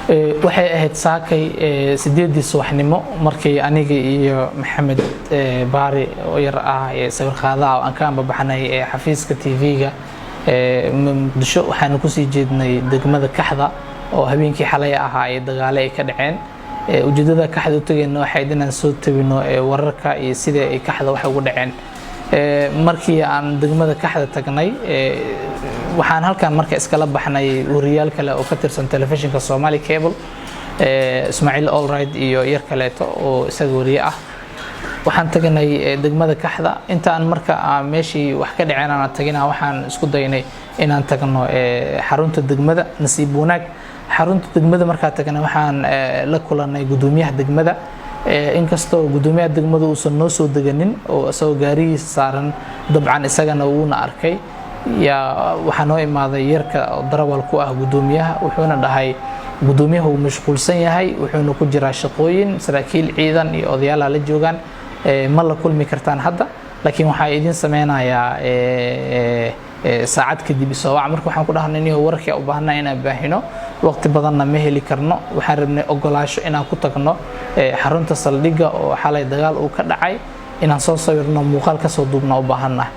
waxay ahayd saakay 8 subaxnimo markii aniga iyo Maxamed Baari oo yar ah ee sawir qaada oo aan ka baxnay xafiiska TV-ga Muqdisho waxaan ku sii jeednay degmada Kaxda oo habeenkii xalay ahaa ay dagaal ay ka dhaceen ujeedada Kaxda u tagayna waxay inaan soo tabino wararka iyo sida ay Kaxda wax ugu dhaceen markii aan degmada Kaxda tagnay waxaan halkan marka iskala baxnay wariyaal kale oo ka tirsan telefishinka Somali Cable Ismaaciil Allright iyo yar kaleeto oo isaga wariye ah waxaan tagnay degmada Kaxda intaan marka meeshii wax ka dhaceen aan tagnaa waxaan isku daynay inaan tagno xarunta degmada nasiib wanaag xarunta degmada marka tagnay waxaan la kulanay gudoomiyaha degmada inkastoo gudoomiyaha degmada uusan noo soo deganin oo asoo gaarigiisa saaran dabcan isagana uuna arkay waxaan noo imaaday yarka darawal ku ah gudoomiyaha wuxuuna dhahay gudoomiyaha uu mashquulsan yahay wuxuuna ku jiraa shaqooyin saraakiil ciidan iyo odayaal la joogan ma la kulmi kartaan hadda laakiin waxa idin sameynayaa saacad kadib soo wac marka waxaan ku dhahnay inuu wararka u baahnaa inaan baahino waqti badanna ma heli karno waxaan rabnay ogolaasho inaan ku tagno xarunta saldhiga oo xalay dagaal uu ka dhacay inaan soo sawirno muuqaal ka soo duubno u baahanaa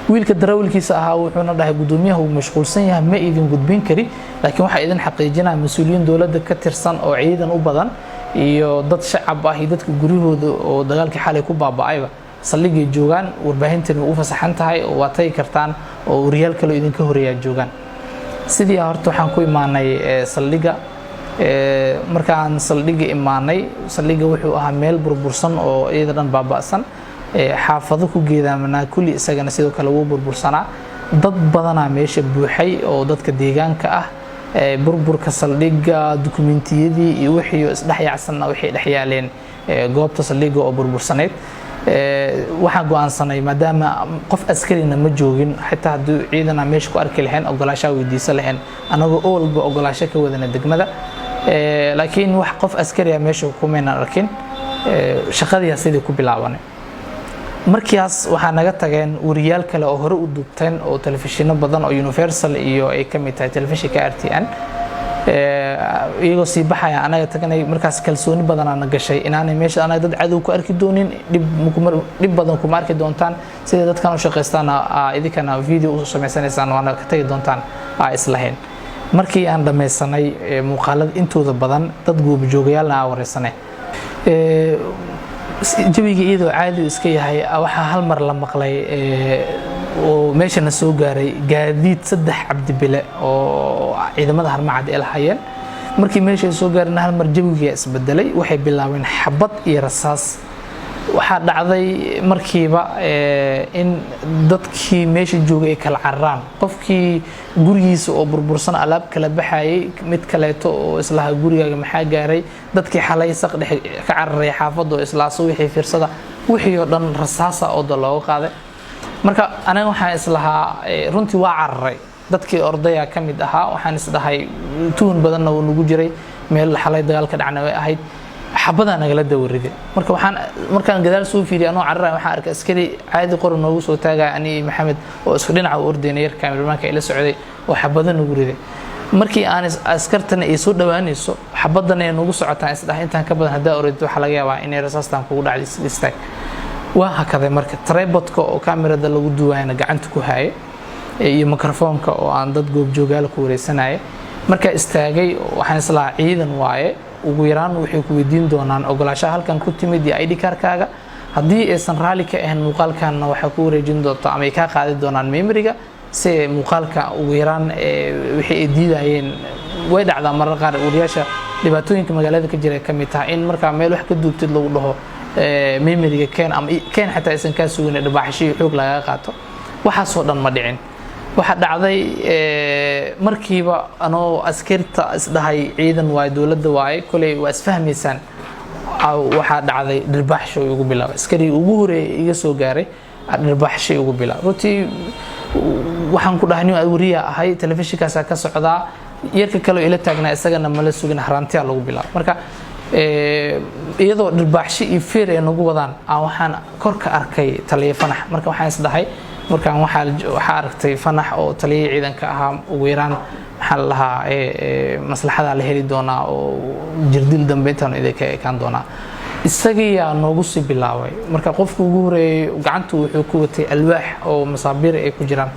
wiilka darawalkiisa ahaa wuxuuna dhahay gudoomiyaha uu mashquulsan yahay ma idin gudbin kari laakiin waxa idin xaqiijinaa mas'uuliyiin dawladda ka tirsan oo ciidan u badan iyo dad shacab ah iyo dadka guriyahooda oo dagaalkii xalay ku baaba'ayba saldhigay joogan warbaahintan u fasaxan tahay oo waa tay kartaan oo wariyaal kale idinka horeeyaa joogan sidii horta waxaan ku imaanay saldhiga markaan saldhiga imaanay saldhiga wuxuu ahaa meel burbursan oo iyada dhan baaba'san xaafado ku geedaamanaa kulli isagana sidoo kale wuu burbursanaa dad badanaa meesha buuxay oo dadka deegaanka ah burburka saldhiga dukumentiyadii iyo wixii isdhaxyaacsanna waxay dhaxyaaleen goobta saldhiga oo burbursaneed waxaan go'aansanay maadaama qof askarina ma joogin xitaa haddii ciidana meesha ku arki lahayn ogolaasho weydiisan lahayn anagoo oo walba ogolaasho ka wadana degmada laakiin wax qof askari ah meesha kumaynan arkin shaqadii sidii ku bilaabanay markaas waxaa naga tageen wariyaal kale oo hore u duubteen oo telefishino badan oo Universal iyo ay ka mid tahay telefishinka RTN iyagoo sii baxaya anaga tagnay markaas kalsooni badan aan gashay inaanay meesha anaga dad cadow ku arki doonin dib badan kuma arki doontaan sida dadkan u shaqeystaan idinkana video u sameysanaysaan waana ka tagi doontaan islahayn markii aan dhameysanay muuqaalada intooda badan dad goob joogayaalna wareysanay jawiga iyadoo caadi iska yahay waxa hal mar la maqlay oo meeshana soo gaaray gaadiid 3 cabdi bile oo ciidamada harmacad ee lahayeen markii meesha soo gaarna hal mar jawiga isbedelay waxay bilaabeen xabad iyo rasaas waxa dhacday markiiba in dadkii meesha joogay kala carraan qofkii gurigiisa oo burbursan alaab kala baxayay mid kaleeto oo islaha gurigaaga maxaa gaaray dadkii xalay saq dhex ka carray xaafado islaaso wixii fiirsada wixii oo dhan rasaasa oo looga qaaday marka anaga waxaan islahaa runtii waa carray dadkii ordaya ka mid ahaa waxaan isdahay tuun badanna uu nagu jiray meel xalay dagaal ka dhacnay way ahayd xabada nagala dawriday markaan gadaal soo fiiriyay anoo carray waxaan arkay askari caadi qoran noogu soo taagay ani Maxamed oo isku dhinaca u ordaynay yar kaamiramanka ila socday oo xabada nagu riday markii aan askartana ay soo dhawaanayso xabadana ay nagu socotaan isdahay intaan ka badan hadaa orid waxa laga yaabaa inay rasaastan kugu dhacday istaag waa hakaday marka tripodka oo kaamirada lagu duwayna gacanta ku haayay iyo mikrofoonka oo aan dad goob joogaal ku wareysanay marka istaagay waxaan isla ciidan waaye ugu yaraan waxay ku weydiin doonaan ogolaashaha halkan ku timid iyo ID card-kaaga haddii aysan raali ka ahayn muuqaalkaana waxa ku wareejin doontaa ama ay ka qaadi doonaan memory-ga si muuqaalka ugu yaraan wixii ay diidayeen way dhacdaa marar qaar wariyaasha dhibaatooyinka magaalada ka jira ka mid tahay in marka meel wax ka duubtid lagu dhaho memory-ga keen ama keen xataa aysan ka sugin dhibaaxashii xoog laga qaato waxaas oo dhan ma dhicin waxa dhacday markiiba anoo askarta isdhahay ciidan waay dawladda waay kulay waa isfahmaysaan waxa dhacday dhirbaxsho ugu bilaabay askari ugu horeeyay iga soo gaaray dhirbaxsho ugu bilaabay runtii waxaan ku dhahnay wariya ahay telefishinkaas ka socdaa yarka kale ila taagnaa isagana mala sugin harantiya lagu bilaabay marka iyadoo dhirbaxsho iyo feer ay nagu wadaan waxaan kor ka arkay taleefanax marka waxaan isdhahay markaan waxaa aragtay Fanax oo taliyay ciidanka ahaa ugu yaraan maxaa la lahaa maslaxada la heli doonaa oo jirdil dambe intaan idinka ekaan doonaa isagiyaa noogu sii bilaabay marka qofku ugu horeeyay gacantu wuxuu ku watay alwaax oo masaabiir ay ku jiraan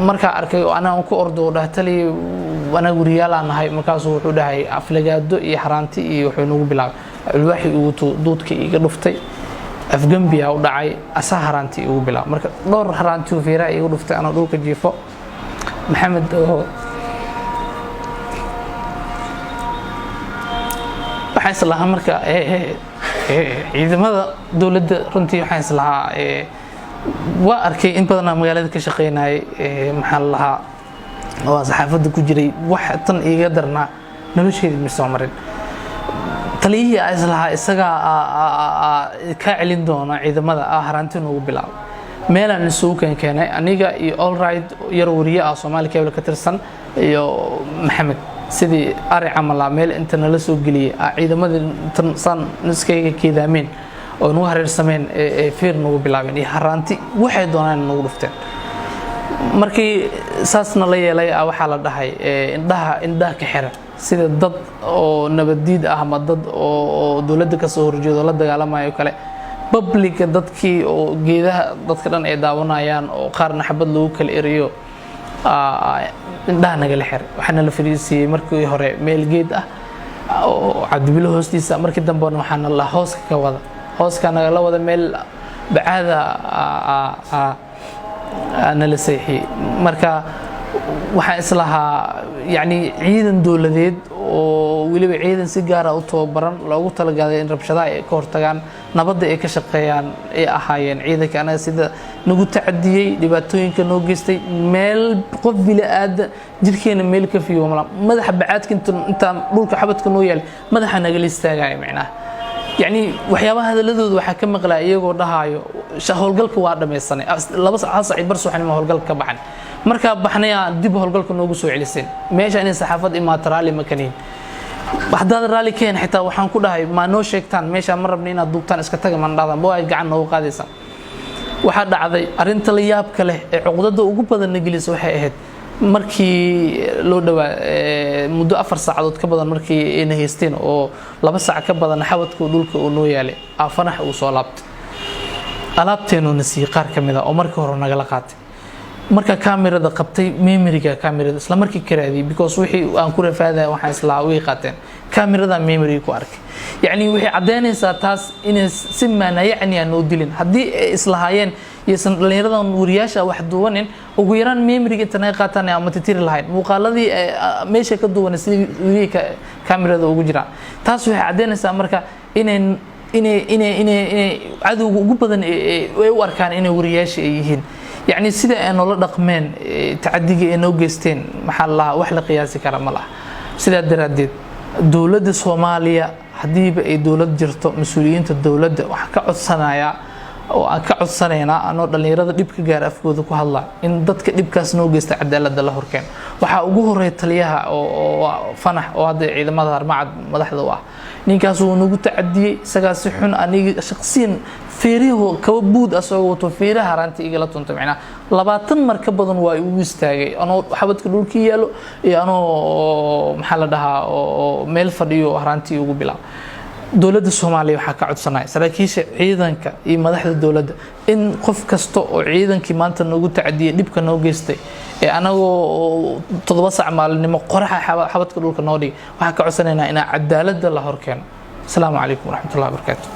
marka arkay oo anaa ku ordo dhahtali anagu riyaal aan nahay markaas wuxuu dhahay aflagaado iyo haraanti iyo wuxuu noogu bilaabay alwaaxi uu duudka iga dhuftay afgambiya u dhacay asa haraanti ugu bilaab marka dhowr haraanti oo fiira igu dhuftay ana dhulka jiifo maxamed oo waxaan islahaa marka ciidamada dawladda runtii waxaan islahaa waa arkay in badan magaalada ka shaqeynay maxaa la lahaa oo saxaafadda ku jiray wax tan iga darna nolosheedii ma soo marin taliyihii ay islahaa isaga ka celin doona ciidamada haraanti ugu bilaab meelaan isugu keenay aniga iyo all right yar wariye ah Soomaali Cable ka tirsan iyo Maxamed sidii ari camala meel inta nala soo galiyay ciidamada tan san niskayga kiidameen oo noo hareersameen fiir nagu bilaabeen iyo haraanti waxay doonaan nagu dhufteen markii saasna la yeelay waxa la dhahay indhaha ka xira sida dad oo nabadiid ah ama dad oo dawladda ka soo horjeedo la dagaalamayo kale public dadkii oo geedaha dadka dhan ay daawanayaan oo qaarna xabad lagu kala eriyo indhaha naga la xir waxaana la fariisiyay markii hore meel geed ah oo cadbilo hoostiisa markii dambe waxaana la hooska naga la wada meel bacaada ana la seexi marka waxaan islahaa yani ciidan dawladeed oo waliba ciidan si gaar ah u tababaran loogu talagalay in rabshadaha ay ka hortagaan nabadda ay ka shaqeeyaan ay ahaayeen ciidanka anaga sida nagu tacadiyay dhibaatooyinka noo geystay meel qof bilaadan jirkeena meel ka fiyo madaxa bacaadka inta dhulka xabadka noo yaal madaxa naga la istaagay macnaha يعني waxyaabaha hadaladooda waxa ka maqlaa iyagoo dhahayo howlgalka waa dhameysanay laba saac bar subaxnimo howlgalka ka baxan marka baxnaya dib howlgalka noogu soo celiseen meesha in saxaafad imaat raali makanin waxdaad raali keen xitaa waxaan ku dhahay ma noo sheegtaan meesha ma rabna inaad duubtaan iska taga man dhaadan boo ay gacan noogu qaadaysan waxa dhacday arinta la yaabka leh ee cuqdada ugu badan nagilis waxay ahayd markii loo dhawaa muddo 4 saacadood ka badan markii ay haysteen oo 2 saac ka badan xawadka dhulka oo noo yaalay Fanax uu soo laabtay alaabteenu nasiib qaar kamid ah oo markii hore naga la qaatay marka kaamirada qabtay memoryga kaamirada isla markii karaadii because wixii aan ku rafaaday waxaan isla way qaateen kaamirada memory ku arkay yani wixii cadeynaysa taas in si maana yani aan oo dilin hadii islahaayeen yeesan dhalinyaradan wariyaasha wax duwanin ugu yaraan memoryga tanay qaataan ama tirtir lahayn muuqaaladii meesha ka duwan sidii kaamirada ugu jiraan taas waxay cadeynaysaa marka inay cadowga ugu badan ay u arkaan inay wariyaasha ay yihiin يعني سيدا أنو لا دقمين تعديجي أنو جستين محل الله وحلا قياسي كرام الله سيدا دراديد دولة الصومالية حديب أي دولة جرتو مسؤولين الدولة وحكا صنايا وكعد صناينا أنو اللي يراد دبك جار أفكوذك وهلا إن ضدك دبك سنو جست عدالة الله هركان وحأوجه ريتليها أو فنح وهذا إذا ما ظهر معد مدحضوا نيكاسو نوجو تعدي سجاسحون أني شخصيا فيريه كوبود أسوأ وتفيره هرانتي إجلا تنتمعنا لبعضن مركب بدن ويستاجي أنا حبت كلول كيالو أنا محل ده ميل فديو هرانتي وقبلا دولة الصومالية وحكى عد صناعي سلاكيش عيدن ك مدح الدولة إن قف كستو عيدن كمان تنوجو تعدي دبك نوجستي أنا تضبط عمال إنما قرحة حبت كلول كنادي وحكى عد صناعي إن عدالة الله هركان السلام عليكم ورحمة الله وبركاته.